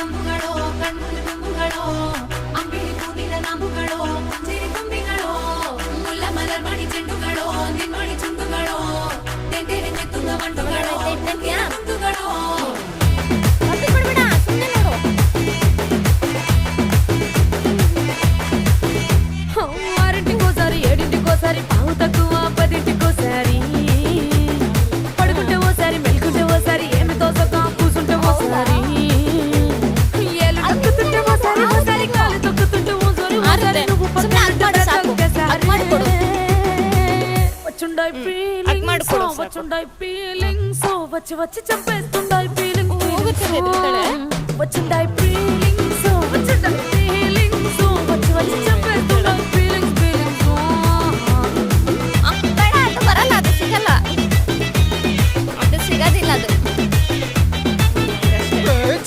ಅಂಬುಗಳೋ ಕಣ್ಮುಂದು ತುಂಬುಗಳೋ ಅಂಬಿಳಿ ಹೂವಿನ ನಾಂಬುಗಳೋ ಮುಂಜಿರಿ ಕೊಂಬಿಗಳೋ ಮುಲ್ಲ ಮಲರ್ ಮಣಿ ಚೆಂಡುಗಳೋ ನಿಮ್ಮಣಿ ಚುಂಡುಗಳೋ ತೆಂಡೆರೆ ನೆತ್ತುಂಗ ಮಂಡುಗಳೋ ತುಂಡುಗಳೋ ఆరింటికోసారి ఏడింటికోసారి పావు తక్కువ పదింటికోసారి పడుకుంటే ఓసారి మెలుకుంటే ఓసారి ఏమి తోసక కూసుంటే ఓసారి ఏలు నక్కుతుంటే ఓసారి ఓసారి కాలు తొక్కుతుంటే ఓసారి ఓసారి నువ్వు వచ్చుండాయి ఫీలింగ్స్ వచ్చుండాయి ఫీలింగ్స్ వచ్చి వచ్చి చంపేస్తుండాయి ఫీలింగ్ వచ్చుండాయి